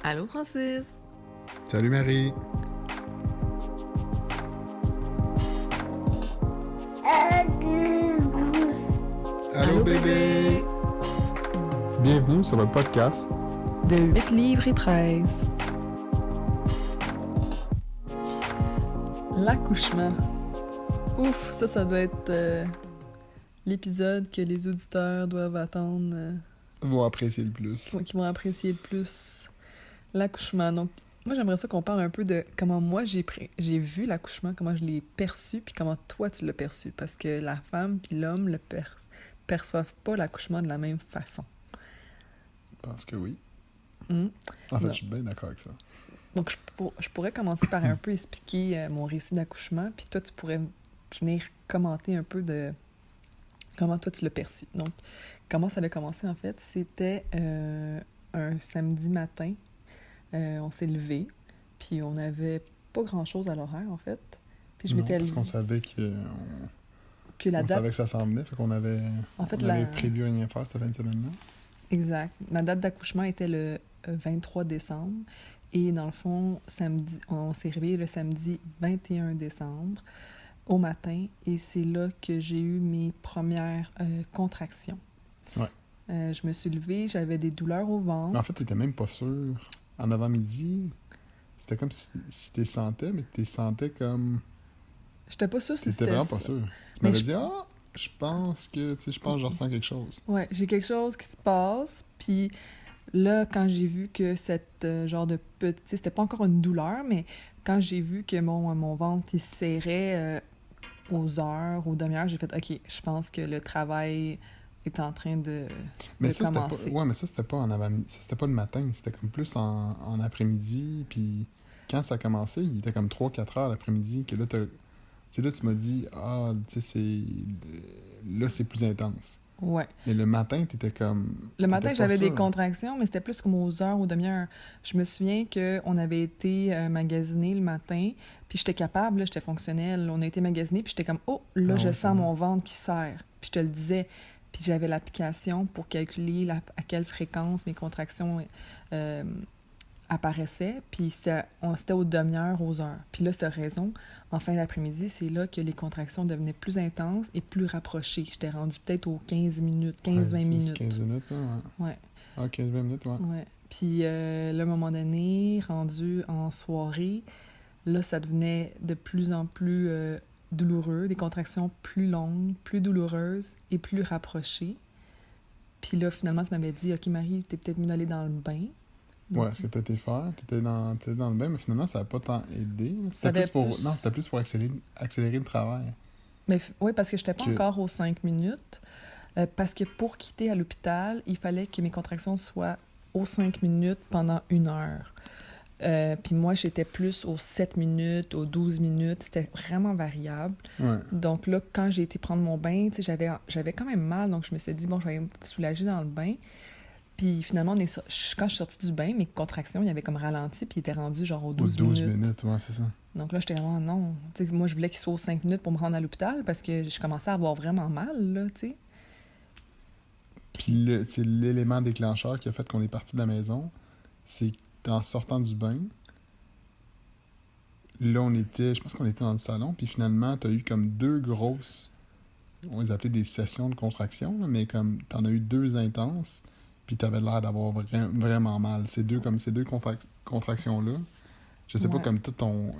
Allô, Francis? Salut Marie! Allô bébé! Bienvenue sur le podcast De 8 livres et 13. L'accouchement. Ouf, ça doit être l'épisode que les auditeurs doivent attendre, vont apprécier le plus. qui vont apprécier le plus. L'accouchement. Donc, moi, j'aimerais ça qu'on parle un peu de comment moi j'ai vu l'accouchement, comment je l'ai perçu, puis comment toi tu l'as perçu. Parce que la femme puis l'homme le perçoivent pas l'accouchement de la même façon. Je pense que oui. Mm. En fait, Non. je suis bien d'accord avec ça. Donc, je pourrais commencer par un peu expliquer mon récit d'accouchement, puis toi, tu pourrais venir commenter un peu de comment toi, tu l'as perçu. Donc, comment ça a commencé, en fait? C'était un samedi matin. On s'est levé, puis on n'avait pas grand-chose à l'horaire, en fait. Puis je Non, m'étais parce levée qu'on savait que la on date... savait que ça s'en venait, fait qu'on avait, En fait, on avait prévu rien faire cette fin de semaine-là. Exact. Ma date d'accouchement était le 23 décembre. Et dans le fond, samedi, on s'est réveillé le samedi 21 décembre au matin. Et c'est là que j'ai eu mes premières contractions. Ouais. Je me suis levée, j'avais des douleurs au ventre. Mais en fait, t'étais même pas sûr. En avant-midi, c'était comme si t'es sentais, mais t'es sentais comme... J'étais pas sûre si T'étais c'était vraiment ça. pas sûr. Tu Mais m'avais dit, je pense que je ressens quelque chose. Ouais, j'ai quelque chose qui se passe. Puis là, quand j'ai vu que cette genre de petit... C'était pas encore une douleur, mais quand j'ai vu que mon ventre, il se serrait aux heures, aux demi-heures, j'ai fait « OK, je pense que le travail est en train de commencer. » Ouais, mais ça, c'était pas en avant-midi. Ça, c'était pas le matin. C'était comme plus en après-midi. Puis quand ça a commencé, il était comme 3-4 heures l'après-midi. Que là, là, tu m'as dit, tu sais, là, c'est plus intense. Ouais. Mais le matin, t'étais comme... Le matin, t'étais pas j'avais des sûr. contractions, mais c'était plus comme aux heures, aux demi-heures. Je me souviens qu'on avait été magasiner le matin, puis j'étais capable, là, j'étais fonctionnelle. On a été magasiner, puis j'étais comme « Oh, là, Ah je ouais, sens c'est mon ventre qui serre. » Puis je te le disais. Puis j'avais l'application pour calculer à quelle fréquence mes contractions apparaissaient. Puis c'était aux demi-heures, aux heures. Puis là, c'était raison. En fin d'après-midi, c'est là que les contractions devenaient plus intenses et plus rapprochées. J'étais rendue peut-être aux 15 minutes, 15-20 Ouais, minutes. 15 minutes, hein, ouais. Ouais. Ah, 15-20 minutes, ouais. Ouais. Puis là, à un moment donné, rendu en soirée, là, ça devenait de plus en plus douloureux, des contractions plus longues, plus douloureuses et plus rapprochées. Puis là, finalement, tu m'avais dit « OK, Marie, t'es peut-être mieux d'aller dans le bain. » Ouais, est-ce que t'as été faire? T'étais dans le bain, mais finalement, ça n'a pas tant aidé. C'était T'avais plus pour... plus- Non, c'était plus pour accélérer le travail. Mais oui, parce que je n'étais pas Que- encore aux 5 minutes. Parce que pour quitter à l'hôpital, il fallait que mes contractions soient aux 5 minutes pendant 1 heure. Puis moi, j'étais plus aux 7 minutes, aux 12 minutes. C'était vraiment variable. Ouais. Donc là, quand j'ai été prendre mon bain, tu sais, j'avais quand même mal. Donc je me suis dit, bon, je vais me soulager dans le bain. Puis finalement, quand je suis sortie du bain, mes contractions, il avait comme ralenti, puis il était rendu genre aux Aux 12 12 minutes. minutes, ouais, c'est ça. Donc là, j'étais vraiment, non. Tu sais, moi, je voulais qu'il soit aux 5 minutes pour me rendre à l'hôpital parce que je commençais à avoir vraiment mal, là, tu sais. Puis l'élément déclencheur qui a fait qu'on est parti de la maison, c'est qu'en sortant du bain, là, je pense qu'on était dans le salon, puis finalement, t'as eu comme 2 grosses, on les appelait des sessions de contraction, là, mais comme t'en as eu 2 intenses, puis t'avais l'air d'avoir vraiment mal. Ces deux contractions-là, je sais pas Ouais. comme tout ton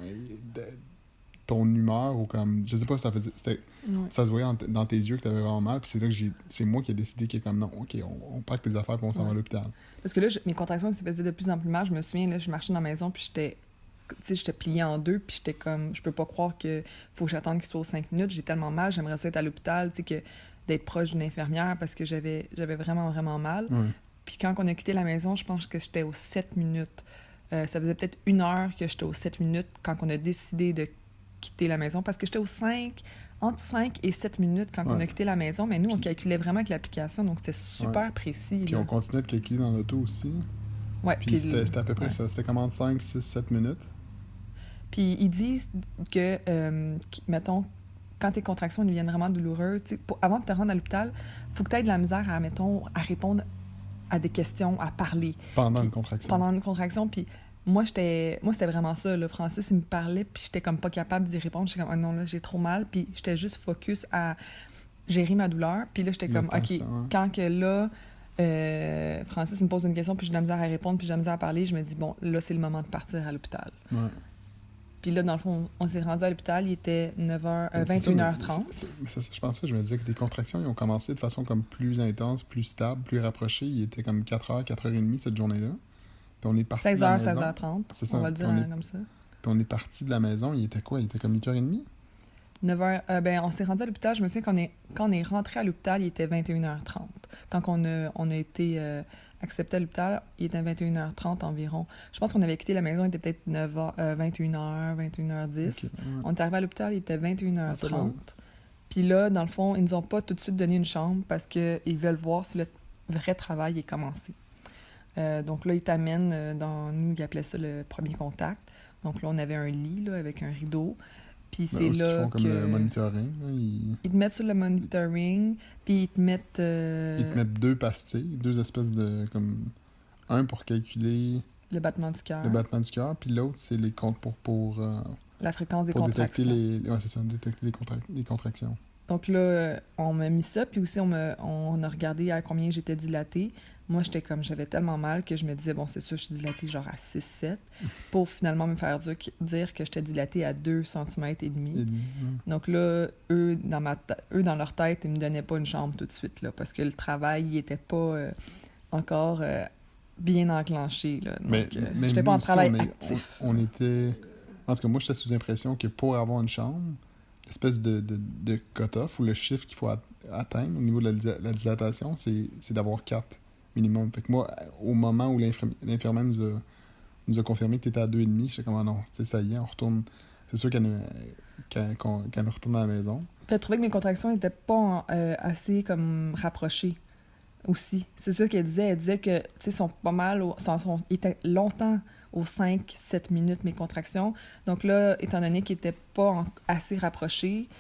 humeur ou comme, je sais pas, ça se voyait dans tes yeux que t'avais vraiment mal, puis c'est là que c'est moi qui ai décidé qu'il est comme non, ok, on pack les affaires puis on s'en va à l'hôpital. Parce que là, mes contractions se faisaient de plus en plus mal. Je me souviens, là, je marchais dans la maison, puis j'étais pliée en deux, puis j'étais comme, je peux pas croire que faut que j'attende qu'il soit aux 5 minutes. J'ai tellement mal, j'aimerais ça être à l'hôpital, tu sais, que d'être proche d'une infirmière parce que j'avais vraiment, vraiment mal. Ouais. Puis quand on a quitté la maison, je pense que j'étais aux 7 minutes. Ça faisait peut-être 1 heure que j'étais aux 7 minutes quand on a décidé de quitter la maison, parce que j'étais entre 5 et 7 minutes quand on a quitté la maison, mais nous, on calculait vraiment avec l'application, donc c'était super précis. Puis là. on continuait de calculer dans l'auto aussi. Ouais, Puis c'était à peu près ouais. ça. C'était comme entre 5, 6, 7 minutes. Puis ils disent que, mettons, quand tes contractions deviennent vraiment douloureuses, avant de te rendre à l'hôpital, il faut que tu aies de la misère à, mettons, à répondre à des questions, à parler. Pendant une contraction. Pendant une contraction, puis moi, c'était vraiment ça, là. Francis, il me parlait, puis j'étais comme pas capable d'y répondre. J'étais comme, oh non, là, j'ai trop mal, puis j'étais juste focus à gérer ma douleur. Puis là, j'étais comme, OK, quand que là, Francis il me pose une question, puis j'ai de la misère à répondre, puis j'ai de la misère à parler, je me dis, bon, là, c'est le moment de partir à l'hôpital. Ouais. Puis là, dans le fond, on s'est rendu à l'hôpital, il était 21h30. Je pensais, je me disais que les contractions, ils ont commencé de façon comme plus intense, plus stable, plus rapprochée. Il était comme 4h, 4h30 cette journée-là. Puis on est parti 16h, 16h30, c'est ça. On va le dire comme ça. Puis on est parti de la maison, il était quoi? Il était comme 8h30? 9h, on s'est rendu à l'hôpital, je me souviens quand on est rentré à l'hôpital, il était 21h30. Quand on a été accepté à l'hôpital, il était 21h30 environ. Je pense qu'on avait quitté la maison, il était peut-être 21h, 21h10. Okay, ouais. On est arrivé à l'hopital, il était 21h30. Puis là, dans le fond, ils nous ont pas tout de suite donné une chambre parce qu'ils veulent voir si le vrai travail est commencé. Donc là, ils t'amènent nous, ils appelaient ça le premier contact. Donc là, on avait un lit là, avec un rideau. Puis c'est là ils font comme le monitoring. Ils te mettent sur le monitoring, puis ils te mettent... Ils te mettent 2 pastilles, 2 espèces de... comme un pour calculer... Le battement du cœur. Le battement du cœur, puis l'autre, c'est les comptes pour la fréquence des contractions. contractions. Ouais, c'est ça, détecter les contractions. Donc là, on m'a mis ça, puis aussi on a regardé à combien j'étais dilatée. Moi, j'avais tellement mal que je me disais, bon, c'est sûr, je suis dilatée genre à 6-7, pour finalement me faire dire que j'étais dilatée à 2 cm et demi. Donc là, eux, dans leur tête, ils me donnaient pas une chambre tout de suite, là, parce que le travail, il était pas encore bien enclenché, là. Donc, mais j'étais pas en travail actif. On était... Parce que moi, j'étais sous impression que pour avoir une chambre, l'espèce de cut-off ou le chiffre qu'il faut atteindre au niveau de la dilatation, c'est d'avoir 4 minimum. Fait que moi, au moment où l'infirmière nous a confirmé que tu étais à 2,5, j'étais comme, ah non, ça y est, on retourne. C'est sûr qu'elle nous retourne à la maison. Puis elle trouvait que mes contractions n'étaient pas assez comme rapprochées aussi. C'est ça qu'elle disait. Elle disait que, tu sais, sont pas mal, ils étaient longtemps aux 5-7 minutes, mes contractions. Donc là, étant donné qu'ils n'étaient pas assez rapprochés,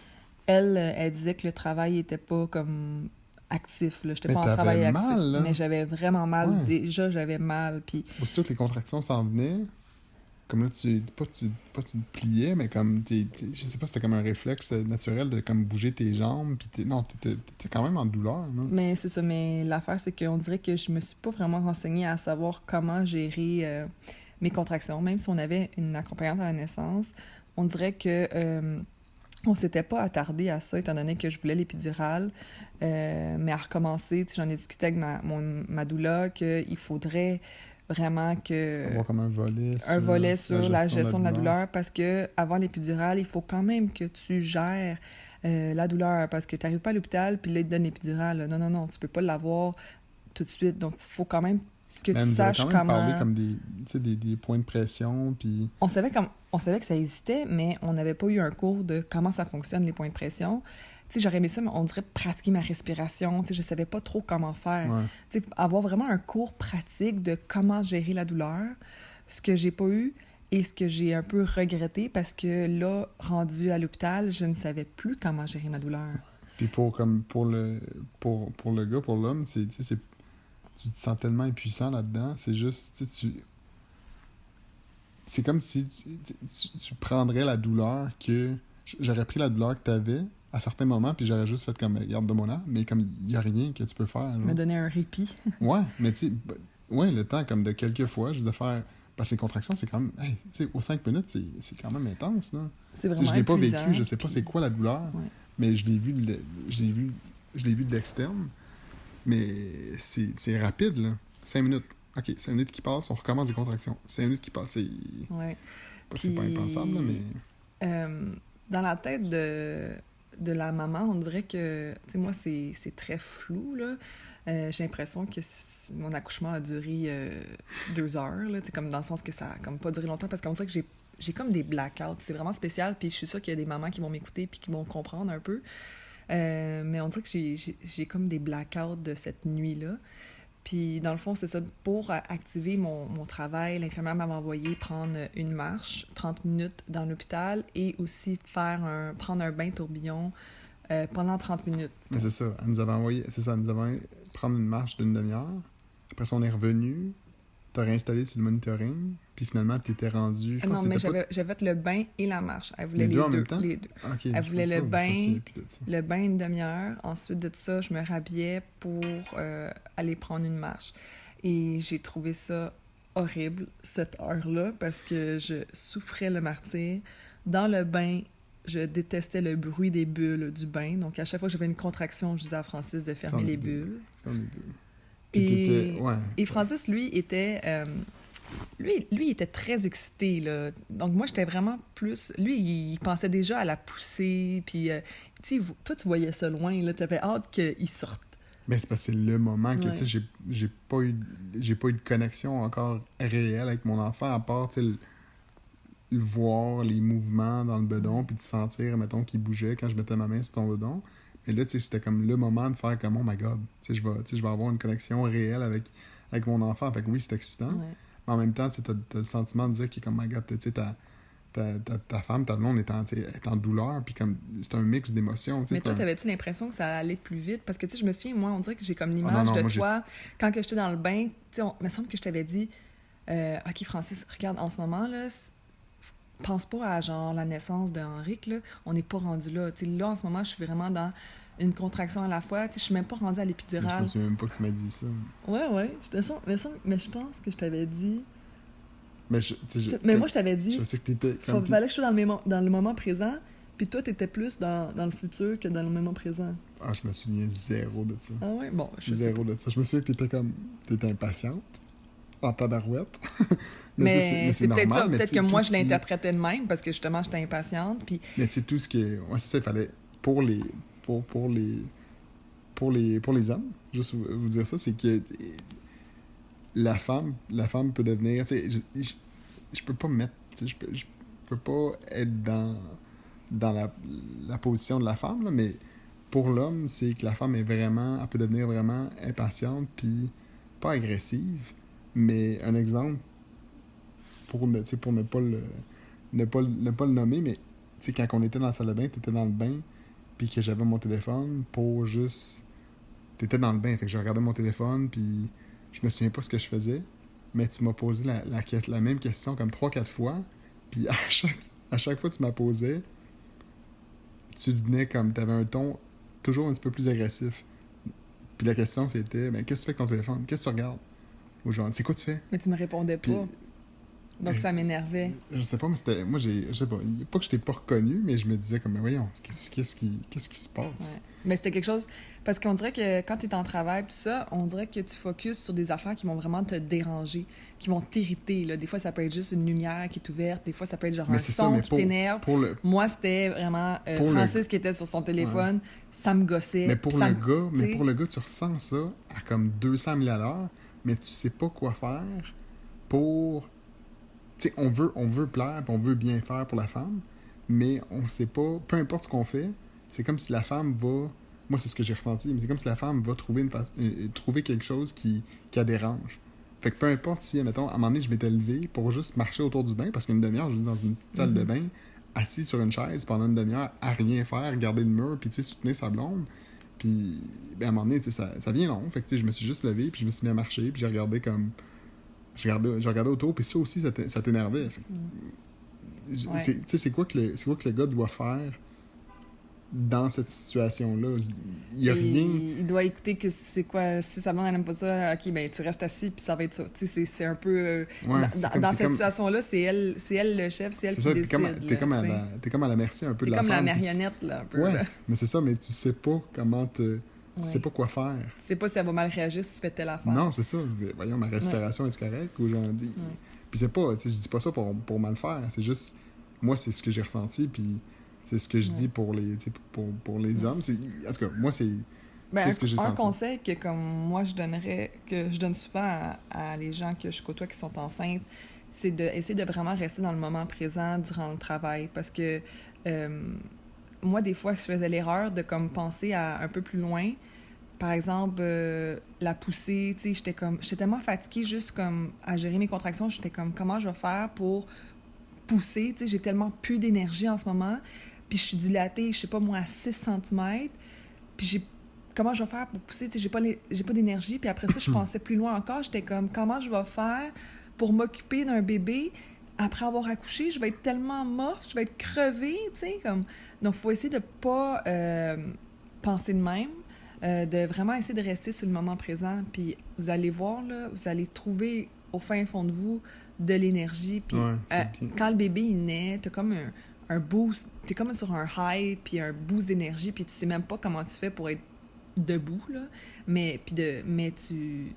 elle disait que le travail n'était pas comme actif. J'étais pas en travail actif. Mal, mais j'avais vraiment mal. Ouais. Déjà, j'avais mal. Puis... Aussitôt que les contractions s'en venaient, comme là, tu te pliais, mais comme, je sais pas, c'était comme un réflexe naturel de comme bouger tes jambes. Puis t'étais quand même en douleur. Non? Mais c'est ça. Mais l'affaire, c'est qu'on dirait que je me suis pas vraiment renseignée à savoir comment gérer mes contractions. Même si on avait une accompagnante à la naissance, on dirait que... on s'était pas attardé à ça, étant donné que je voulais l'épidurale, mais à recommencer, j'en ai discuté avec ma doula, qu'il faudrait vraiment que... Avoir comme un volet sur la gestion de la douleur, parce que avant l'épidurale, il faut quand même que tu gères la douleur, parce que tu n'arrives pas à l'hôpital, puis là, ils te donnent l'épidurale. Non, tu peux pas l'avoir tout de suite, donc il faut quand même que tu saches comment... parler comme des points de pression, puis... On savait que ça existait, mais on n'avait pas eu un cours de comment ça fonctionne, les points de pression. Tu sais, j'aurais aimé ça, mais on dirait pratiquer ma respiration. Tu sais, je savais pas trop comment faire. Ouais. Tu sais, avoir vraiment un cours pratique de comment gérer la douleur, ce que j'ai pas eu et ce que j'ai un peu regretté, parce que là, rendu à l'hôpital, je ne savais plus comment gérer ma douleur. Puis pour le gars, pour l'homme, tu te sens tellement impuissant là-dedans. C'est juste, c'est comme si tu prendrais la douleur que... J'aurais pris la douleur que tu avais à certains moments, puis j'aurais juste fait comme, garde de mon âme, mais comme il n'y a rien que tu peux faire. Là. Me donner un répit. Ouais, mais tu sais, le temps comme de quelques fois, juste de faire... Parce que les contractions, c'est quand même... Hey, tu sais, aux 5 minutes, c'est quand même intense, là. C'est vraiment je l'ai pas épuisant, vécu, je sais pas c'est quoi la douleur, mais je l'ai vu de l'externe. Mais c'est rapide, là. 5 minutes. OK, 5 minutes qui passent, on recommence les contractions. 5 minutes qui passent, c'est... Ouais. C'est pas impensable, là, mais... Dans la tête de la maman, on dirait que... Tu sais, moi, c'est très flou, là. J'ai l'impression que mon accouchement a duré 2 heures, là. Tu sais, comme dans le sens que ça a comme pas duré longtemps, parce qu'on dirait que j'ai comme des blackouts. C'est vraiment spécial, puis je suis sûre qu'il y a des mamans qui vont m'écouter puis qui vont comprendre un peu. Mais on dirait que j'ai comme des blackouts de cette nuit-là. Puis, dans le fond, c'est ça. Pour activer mon travail, l'infirmière m'avait envoyé prendre une marche, 30 minutes dans l'hôpital, et aussi prendre un bain tourbillon pendant 30 minutes. Mais c'est ça. Elle nous avait envoyé... C'est ça, elle nous avait prendre une marche d'une demi-heure Après ça, on est revenu, t'as réinstallé sur le monitoring, puis finalement, t'étais rendu... Je pense Non, que mais c'était j'avais fait le bain et la marche. Elle voulait les les deux en deux. même temps? Les deux. Ok, Elle voulait le bain, ça. le bain une demi-heure. Ensuite de ça, je me rhabillais pour aller prendre une marche. Et j'ai trouvé ça horrible, cette heure-là, parce que je souffrais le martyre. Dans le bain, je détestais le bruit des bulles du bain. Donc, à chaque fois que j'avais une contraction, je disais à Francis de fermer les bulles. Ferme les bulles. Puis t'étais... Ouais. Et Francis, lui, était... Lui, il était très excité, là. Donc, moi, j'étais vraiment plus... Lui, il pensait déjà à la poussée, puis... tu sais, toi, tu voyais ça loin, là. T'avais hâte qu'il sorte. Mais c'est parce que c'est le moment que, Ouais. tu sais, j'ai pas eu de connexion encore réelle avec mon enfant, à part, tu sais, le voir, les mouvements dans le bedon, puis de sentir, mettons, qu'il bougeait quand je mettais ma main sur ton bedon. Mais là, tu sais, c'était comme le moment de faire comme, oh my God, tu sais, je vais avoir une connexion réelle avec mon enfant. Fait que oui, c'est excitant. Ouais. Mais en même temps, tu sais, t'as le sentiment de dire qu'il est comme, my God, tu sais, ta femme, ta blonde est en douleur, puis comme, c'est un mix d'émotions. Mais toi, t'avais-tu l'impression que ça allait plus vite? Parce que, tu sais, je me souviens, moi, on dirait que j'ai comme l'image non, de moi, toi, quand que j'étais dans le bain, tu sais, il me semble que je t'avais dit, OK, Francis, regarde, en ce moment, là, pense pas à, genre, la naissance d'Henrique, là, on n'est pas rendu là. Tu sais, là, en ce moment, je suis vraiment dans une contraction à la fois. Tu sais, je suis même pas rendue à Je l'épidurale. me souviens même pas que tu m'as dit ça. Ouais, je te sens, mais je pense que je t'avais dit... Mais, Mais moi, je t'avais dit, je sais que t'étais... fallait que je sois dans le moment présent, puis toi, t'étais plus dans le futur que dans le moment présent. Ah, je me souviens zéro de ça. Ah ouais? Bon, je sais Zéro pas. de ça. Je me souviens que t'étais impatiente, en tabarouette. Mais c'est peut-être normal, ça. mais Peut-être tu que sais, moi, tout je ce qui- l'interprétais de même, parce que justement, j'étais impatiente, puis... Mais tu sais, tout ce qui est... Ouais, c'est ça, il fallait... Pour les hommes, juste vous dire ça, c'est que la femme peut devenir... Tu sais, je peux pas me mettre... Tu sais, je peux pas être dans la position de la femme, là, mais pour l'homme, c'est que la femme est vraiment... Elle peut devenir vraiment impatiente, puis pas agressive, mais un exemple, pour ne, tu sais, pour ne pas le nommer, mais tu sais, quand on était dans la salle de bain, t'étais dans le bain, puis que j'avais mon téléphone pour juste... T'étais dans le bain, fait que je regardais mon téléphone, puis je me souviens pas ce que je faisais, mais tu m'as posé la même question comme 3-4 fois, puis à chaque fois que tu m'as posé, tu devenais comme... T'avais un ton toujours un petit peu plus agressif. Puis la question, c'était, ben, qu'est-ce que tu fais avec ton téléphone? Qu'est-ce que tu regardes? Ou genre, c'est quoi tu fais? Mais tu me répondais pas. Puis, Donc, ça m'énervait. je sais pas, mais c'était... Moi, je sais pas que je t'ai pas reconnu, mais je me disais comme, mais voyons, qu'est-ce qui se passe? Ouais. Mais c'était quelque chose... Parce qu'on dirait que quand t'es en travail, tout ça, on dirait que tu focuses sur des affaires qui vont vraiment te déranger, qui vont t'irriter, là. Des fois, ça peut être juste une lumière qui est ouverte. Des fois, ça peut être genre Mais un c'est son ça, mais qui t'énerve. Moi, c'était vraiment Francis qui était sur son téléphone. Ça me gossait. Mais pour Puis ça le me- gars, tu sais, mais pour le gars, tu ressens ça à comme 200 000 à l'heure, mais tu sais pas quoi faire pour... Tu sais, on veut plaire, puis on veut bien faire pour la femme, mais on sait pas... Peu importe ce qu'on fait, c'est comme si la femme va... Moi, c'est ce que j'ai ressenti, mais c'est comme si la femme va trouver quelque chose qui la dérange. Fait que peu importe si, mettons, à un moment donné, je m'étais levé pour juste marcher autour du bain, parce qu'une demi-heure, je suis dans une petite salle de bain, assis sur une chaise pendant une demi-heure, à rien faire, regarder le mur, puis, tu sais, soutenir sa blonde. Puis, ben, à un moment donné, tu sais, ça vient long. Fait que, tu sais, je me suis juste levé, puis je me suis mis à marcher, puis j'ai regardé comme... Je regardais autour, puis ça aussi, ça t'énervait. Fait que, Ouais. tu sais, c'est quoi que le gars doit faire dans cette situation-là? Il y a rien... Il doit écouter que c'est quoi, si sa blonde elle n'aime pas ça, ok, ben tu restes assis puis ça va être ça. Tu sais, c'est un peu... Ouais, dans cette situation-là, c'est elle le chef, c'est elle qui décide. T'es comme à la merci un peu de T'es la comme femme. la marionnette, là, un peu. Ouais, Là. mais c'est ça, mais tu sais pas comment te... Tu sais Ouais. pas quoi faire. Tu sais pas si elle va mal réagir si tu fais telle affaire. Non, c'est ça. Voyons, ma respiration est correcte ou j'en dis. Puis c'est pas, tu sais, je dis pas ça pour mal faire. C'est juste, moi, c'est ce que j'ai ressenti, puis c'est ce que je dis pour les, tu sais, pour les hommes. En tout cas, moi, c'est ce que j'ai Un senti. conseil que comme moi je donne souvent à les gens que je côtoie qui sont enceintes, c'est d'essayer de vraiment rester dans le moment présent durant le travail. Parce que moi, des fois, je faisais l'erreur de comme penser à un peu plus loin. Par exemple, la poussée, tu sais, j'étais tellement fatiguée juste comme à gérer mes contractions, j'étais comme, comment je vais faire pour pousser, tu sais, j'ai tellement plus d'énergie en ce moment, puis je suis dilatée, je sais pas moi, à 6 cm, puis comment je vais faire pour pousser? Tu sais, j'ai pas d'énergie. Puis après ça, je pensais plus loin encore. J'étais comme, comment je vais faire pour m'occuper d'un bébé après avoir accouché? Je vais être tellement morte, je vais être crevée, tu sais, comme... Donc, il faut essayer de pas penser de même, de vraiment essayer de rester sur le moment présent. Puis vous allez voir, là, vous allez trouver au fin fond de vous de l'énergie. Puis quand le bébé, il naît, t'as comme un boost, t'es comme sur un high, puis un boost d'énergie, puis tu sais même pas comment tu fais pour être debout, là, mais tu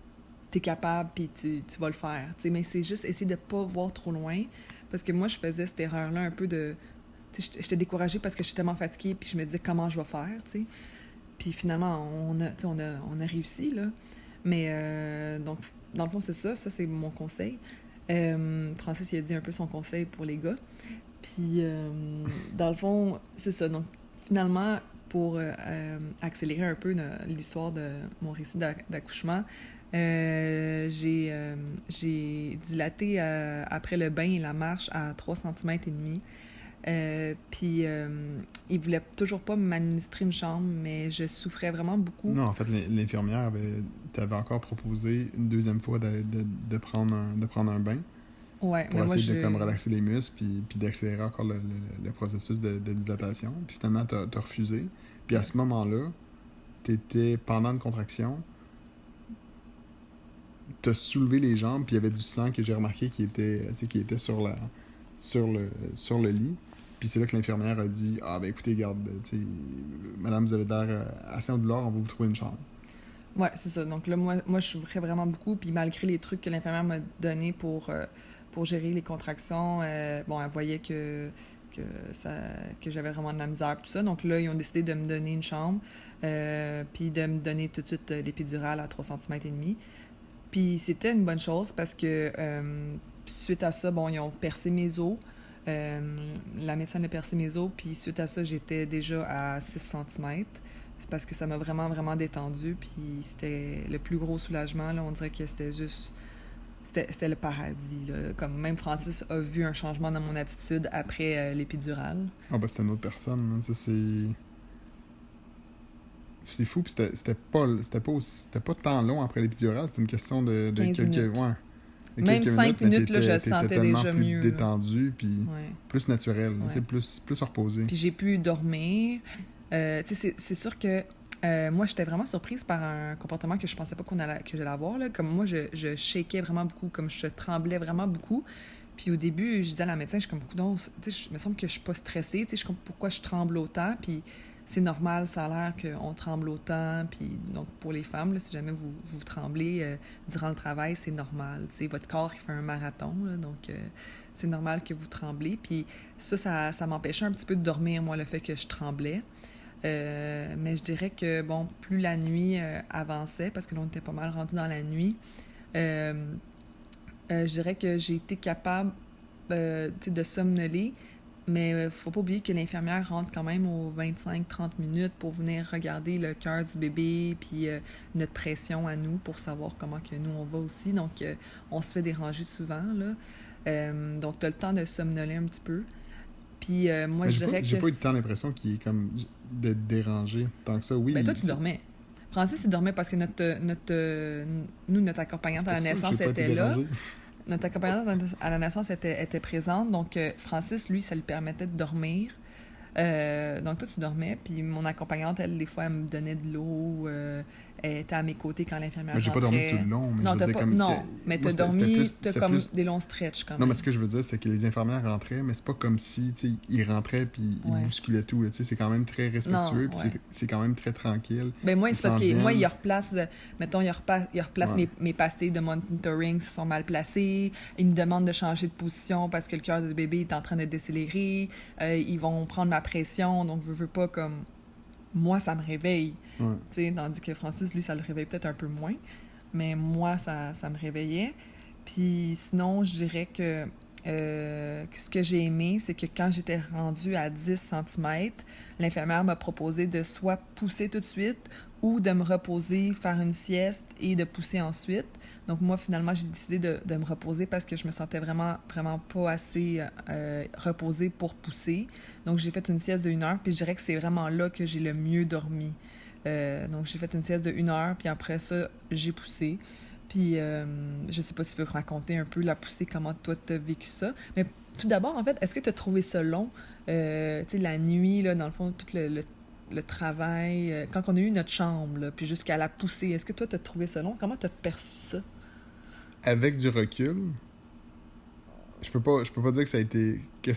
es capable, puis tu vas le faire, tu sais, mais c'est juste essayer de pas voir trop loin, parce que moi, je faisais cette erreur-là un peu de... Tu sais, j'étais découragée parce que j'étais tellement fatiguée, puis je me disais comment je vais faire, tu sais. Puis finalement, on a réussi, là. Mais donc, dans le fond, c'est ça c'est mon conseil. Francis, il a dit un peu son conseil pour les gars. Puis, dans le fond, c'est ça. Donc, finalement, pour accélérer un peu l'histoire de mon récit d'accouchement, j'ai dilaté après le bain et la marche à 3,5 cm. Puis, il voulait toujours pas m'administrer une chambre, mais je souffrais vraiment beaucoup. Non, en fait, l'infirmière t'avait encore proposé une deuxième fois de prendre un bain. Ouais, pour essayer de comme relaxer les muscles puis d'accélérer encore le processus de dilatation. Puis finalement, t'as refusé. Puis à ce moment-là, t'étais pendant une contraction, t'as soulevé les jambes, puis il y avait du sang que j'ai remarqué qui était sur le lit. Puis c'est là que l'infirmière a dit « Ah, ben écoutez, garde, madame, vous avez l'air assez en douleur, on va vous trouver une chambre. » Ouais, c'est ça. Donc là, moi, je souffrais vraiment beaucoup, puis malgré les trucs que l'infirmière m'a donnés pour gérer les contractions, bon, elle voyait que j'avais vraiment de la misère, tout ça. Donc là, ils ont décidé de me donner une chambre, puis de me donner tout de suite l'épidurale à 3,5 cm. Puis c'était une bonne chose parce que suite à ça, bon, ils ont percé mes os. La médecine a percé mes os, puis suite à ça, j'étais déjà à 6 cm. C'est parce que ça m'a vraiment, vraiment détendue, puis c'était le plus gros soulagement, là. On dirait que c'était juste... C'était le paradis, là. Comme même Francis a vu un changement dans mon attitude après l'épidurale. Ah ben c'était une autre personne, hein. C'est fou, puis c'était pas tant long après l'épidurale, c'était une question de quelques minutes. Ouais, même 5 minutes, là, je sentais déjà plus mieux. Détendu, puis plus naturel, ouais. Plus reposé. Puis j'ai pu dormir. C'est sûr que moi, j'étais vraiment surprise par un comportement que je pensais pas que j'allais avoir. Là. Comme moi, je shakeais vraiment beaucoup, comme je tremblais vraiment beaucoup. Puis au début, je disais à la médecin, je suis comme, non, tu sais, il me semble que je suis pas stressée, tu sais, je suis comme, pourquoi je tremble autant? Puis c'est normal, ça a l'air qu'on tremble autant. Puis donc, pour les femmes, là, si jamais vous tremblez durant le travail, c'est normal. Tu sais, votre corps, il fait un marathon, là, donc c'est normal que vous tremblez. Puis ça m'empêchait un petit peu de dormir, moi, le fait que je tremblais. Mais je dirais que, bon, plus la nuit avançait, parce que là, on était pas mal rendu dans la nuit, je dirais que j'ai été capable de somnoler, mais faut pas oublier que l'infirmière rentre quand même aux 25-30 minutes pour venir regarder le cœur du bébé, puis notre pression à nous pour savoir comment que nous, on va aussi. Donc, on se fait déranger souvent, là. Donc, tu as le temps de somnoler un petit peu. Puis moi, je dirais que... J'ai pas eu tant l'impression qu'il est comme d'être dérangé tant que ça. Oui. Ben toi, tu dormais. Francis, il dormait parce que notre accompagnante à la naissance était là. Notre accompagnante à la naissance était présente. Donc, Francis, lui, ça lui permettait de dormir. Donc, toi, tu dormais. Puis mon accompagnante, elle, des fois, elle me donnait de l'eau. Elle était à mes côtés quand l'infirmière rentrait. J'ai pas dormi tout le long. Mais mais t'as dormi, t'as comme des longs stretches quand même. Non, mais ce que je veux dire, c'est que les infirmières rentraient, mais c'est pas comme si, tu sais, ils rentraient puis ils bousculaient tout. Tu sais, c'est quand même très respectueux, puis c'est quand même très tranquille. Ben moi, c'est parce que moi, ils replacent, mettons, ils replacent mes pastilles de monitoring qui sont mal placées. Ils me demandent de changer de position parce que le cœur du bébé est en train de décélérer. Ils vont prendre ma pression, donc je veux pas comme... Moi, ça me réveille. Tandis que Francis, lui, ça le réveille peut-être un peu moins. Mais moi, ça me réveillait. Puis sinon, je dirais que ce que j'ai aimé, c'est que quand j'étais rendue à 10 cm, l'infirmière m'a proposé de soit pousser tout de suite ou de me reposer, faire une sieste et de pousser ensuite. Donc moi, finalement, j'ai décidé de me reposer parce que je me sentais vraiment, vraiment pas assez reposée pour pousser. Donc j'ai fait une sieste de 1 heure, puis je dirais que c'est vraiment là que j'ai le mieux dormi. Donc, j'ai fait une sieste de 1 heure, puis après ça, j'ai poussé. Puis, je sais pas si tu veux raconter un peu la poussée, comment toi, t'as vécu ça. Mais tout d'abord, en fait, est-ce que tu as trouvé ça long? Tu sais, la nuit, là, dans le fond, tout le travail, quand on a eu notre chambre, là, puis jusqu'à la poussée, est-ce que toi, tu as trouvé ça long? Comment tu as perçu ça? Avec du recul, je peux pas dire que ça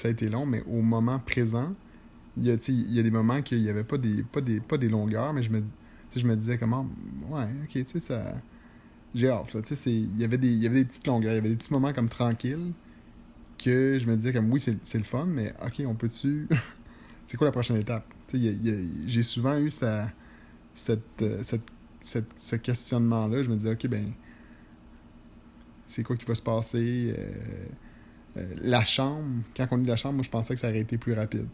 a été long, mais au moment présent, il y a des moments qu'il n'y avait pas des longueurs, mais je me disais comment, ouais, ok, tu sais, ça. J'ai hâte, là, tu sais, il y avait des petites longueurs, il y avait des petits moments comme tranquilles que je me disais comme, oui, c'est le fun, mais ok, on peut-tu. C'est quoi la prochaine étape? Tu sais, j'ai souvent eu ce questionnement-là. Je me disais, ok, ben, c'est quoi qui va se passer? La chambre, quand on est de la chambre, moi, je pensais que ça aurait été plus rapide.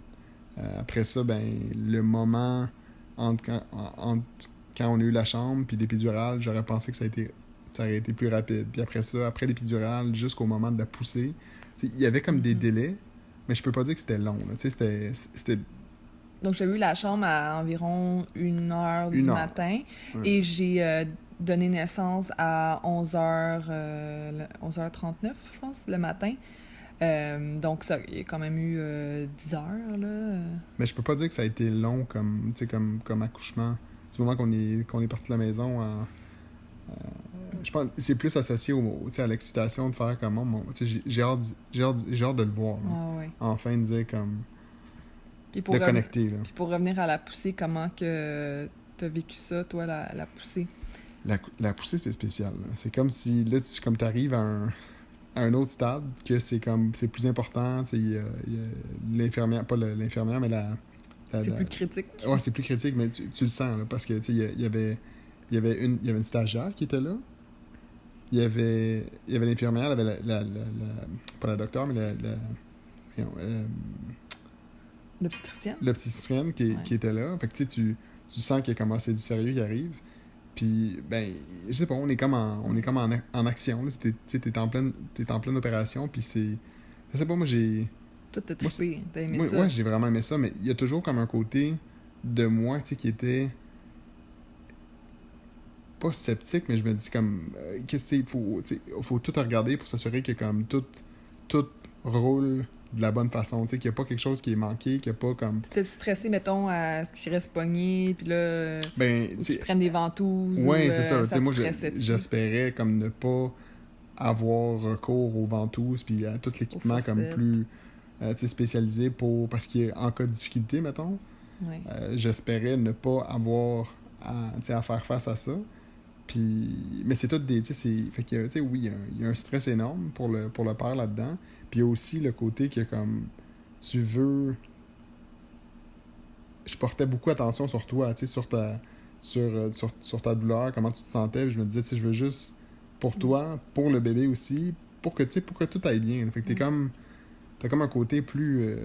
Après ça, ben, le moment entre quand on a eu la chambre puis l'épidurale, j'aurais pensé que ça aurait été plus rapide. Puis après ça, après l'épidurale, jusqu'au moment de la poussée, il y avait comme des délais, mais je peux pas dire que c'était long. Là. C'était Donc, j'ai eu la chambre à environ 1 heure du 1 heure. matin Ouais. et j'ai donné naissance à 11h, 11h39, je pense, le matin. Donc, ça, il y a quand même eu 10 heures, là. Mais je peux pas dire que ça a été long comme, tu sais, comme accouchement. Du moment qu'on est parti de la maison, je pense que c'est plus associé tu sais, à l'excitation de faire comme, tu sais, j'ai hâte de le voir. Là. Ah ouais. Enfin, de dire comme, Puis de connecter. Là. puis pour revenir à la poussée, comment que t'as vécu ça, toi, la poussée? La poussée, c'est spécial. Là. C'est comme si, là, comme t'arrives à un autre stade, que c'est plus important, tu sais, il y a l'infirmière, pas l'infirmière, mais C'est plus critique. Ouais, c'est plus critique, mais tu le sens, là, parce que, tu sais, il y avait une stagiaire qui était là. Il y avait l'infirmière, il y avait pas la docteure, mais voyons, L'obstétricienne? l'obstétricienne qui était là. Fait que, tu sais, tu sens qu'il y a comme assez du sérieux qui arrive. Puis, ben, je sais pas, on est comme en action, là. T'es en pleine opération, puis c'est. Je sais pas, moi, j'ai. Toi, t'as trippé, t'as aimé Moi, ça? ouais, j'ai vraiment aimé ça, mais il y a toujours comme un côté de moi, tu sais, qui était pas sceptique, mais je me dis comme, qu'est-ce que faut tout regarder pour s'assurer que comme tout roule de la bonne façon, tu sais, qu'il n'y a pas quelque chose qui est manqué, qu'il n'y a pas comme... T'étais stressé, mettons, à ce qu'il reste pogné, puis là, Ben, ou qu'ils prennent des ventouses, ouais, ou c'est ça, tu sais, te moi, stressait-tu? j'espérais comme ne pas avoir recours aux ventouses, puis à tout l'équipement comme forceps. plus, tu sais, spécialisé parce qu'en cas de difficulté, mettons, Ouais. j'espérais ne pas avoir tu sais, à faire face à ça. Puis, mais c'est tout des. Tu sais, fait que, tu sais, oui, il y a un stress énorme pour le père là-dedans. Puis il y a aussi le côté que, comme, tu veux. Je portais beaucoup attention sur toi, tu sais, sur ta douleur, comment tu te sentais. Puis je me disais, tu sais, je veux juste pour toi, pour le bébé aussi, pour que, tu sais, pour que tout aille bien. Fait que t'as comme un côté plus.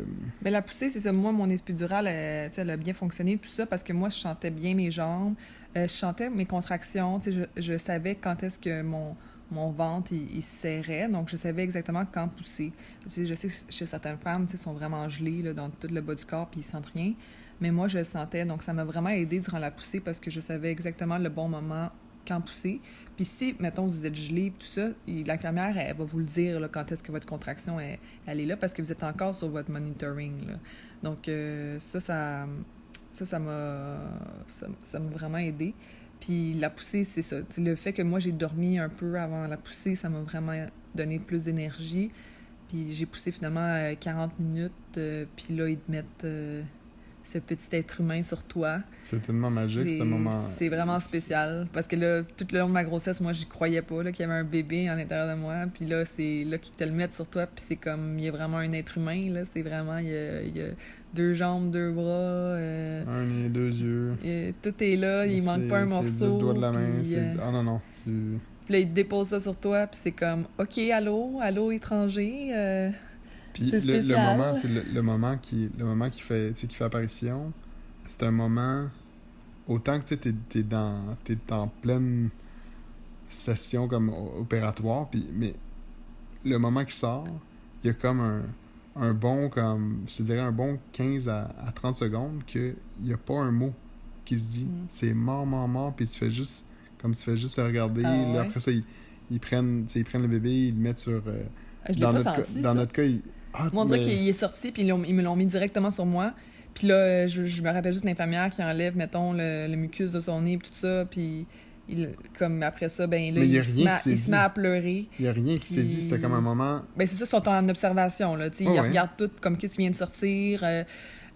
Mais la poussée, c'est ça. Moi, mon épidurale, tu sais, elle a bien fonctionné, tout ça, parce que moi, je sentais bien mes jambes, je sentais mes contractions, tu sais, je savais quand est-ce que mon ventre, il se serrait, donc je savais exactement quand pousser. Tu sais, je sais que chez certaines femmes, tu sais, sont vraiment gelées là, dans tout le bas du corps, puis ils sentent rien. Mais moi, je le sentais, donc ça m'a vraiment aidée durant la poussée parce que je savais exactement le bon moment quand pousser. Puis si, mettons, vous êtes gelé, tout ça, l'infirmière, elle va vous le dire là, quand est-ce que votre contraction, elle est là, parce que vous êtes encore sur votre monitoring. Là. Donc, ça m'a vraiment aidé. Puis la poussée, c'est ça. T'sais, le fait que moi, j'ai dormi un peu avant la poussée, ça m'a vraiment donné plus d'énergie. Puis j'ai poussé finalement 40 minutes. Puis là, ils te mettent ce petit être humain sur toi. C'est tellement magique, ce moment. C'est vraiment spécial. Parce que là, tout le long de ma grossesse, moi, j'y croyais pas là, qu'il y avait un bébé à l'intérieur de moi. Puis là, c'est là qu'ils te le mettent sur toi. Puis c'est comme, il y a vraiment un être humain. Là. C'est vraiment, il y a 2 jambes, 2 bras. Un nez, 2 yeux. Tout est là, il manque pas un morceau. C'est 10 doigts de la main. Puis, Ah non, non. puis là, ils te déposent ça sur toi. Puis c'est comme, OK, allô, étranger. Puis c'est spécial. le moment qui fait apparition, c'est un moment autant que t'es en pleine session comme opératoire, mais le moment qui sort, il y a comme je te dirais un bon 15 à 30 secondes qu'il n'y a pas un mot qui se dit. C'est mort, mort, mort, puis tu fais juste le regarder. Ah Là, ouais. après ça, ils prennent le bébé, ils le mettent sur... Je l'ai dans pas notre, senti, dans ça. notre cas, Moi, on dirait qu'il est sorti, puis ils me l'ont mis directement sur moi. Puis là, je me rappelle juste l'infirmière qui enlève, mettons, le mucus de son nez, puis tout ça, puis comme après ça, ben là, Mais il y a il rien qui s'est se met à pleurer. Il n'y a rien qui s'est dit, c'était comme un moment... Ben c'est ça, ils sont en observation, là, tu sais, ils regardent tout, comme qu'est-ce qui vient de sortir.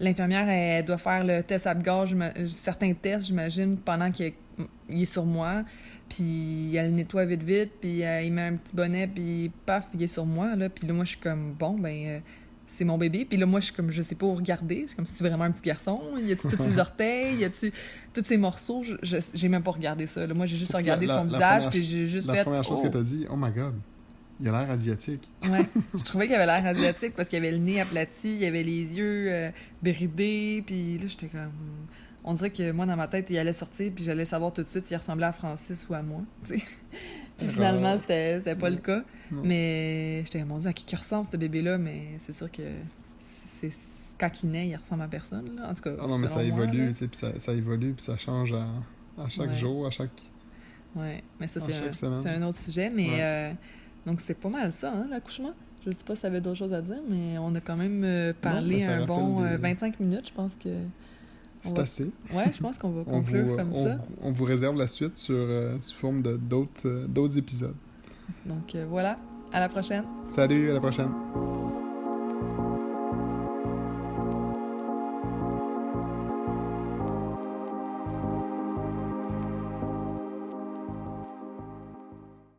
L'infirmière, elle doit faire le test Apgar, certains tests, j'imagine, pendant qu'il est sur moi. Puis elle le nettoie vite, vite, puis il met un petit bonnet, puis paf, il est sur moi, là. Puis là, moi, je suis comme, bon, ben, c'est mon bébé. Puis là, moi, je suis comme, je sais pas où regarder. C'est comme si tu vraiment un petit garçon. Y a-tu tous ses orteils? Y a-tu tous ses morceaux? J'ai même pas regardé ça, là. Moi, j'ai juste regardé son visage, puis j'ai juste fait... La première chose que t'as dit, oh my God, il a l'air asiatique. Ouais, je trouvais qu'il avait l'air asiatique parce qu'il avait le nez aplati, il avait les yeux bridés, puis là, j'étais comme... On dirait que moi, dans ma tête, il allait sortir, puis j'allais savoir tout de suite s'il ressemblait à Francis ou à moi, tu sais. Puis finalement, c'était pas le cas. Non. Mais j'étais comme, mon Dieu, à qui ressemble, ce bébé-là? Mais c'est sûr que quand il naît, il ressemble à personne, là. En tout cas, Ah non, mais ça selon moi, évolue, là. tu sais, puis ça évolue, puis ça change à chaque Ouais. jour, à chaque... Ouais, mais ça, chaque semaine. c'est un autre sujet, mais... Ouais. Donc, c'était pas mal ça, hein, l'accouchement. Je sais pas si ça avait d'autres choses à dire, mais on a quand même parlé ça un bon rappelle 25 minutes, je pense que... C'est assez. Ouais, je pense qu'on va conclure comme ça. On vous réserve la suite sous forme d'autres épisodes. Donc voilà, à la prochaine. Salut, à la prochaine.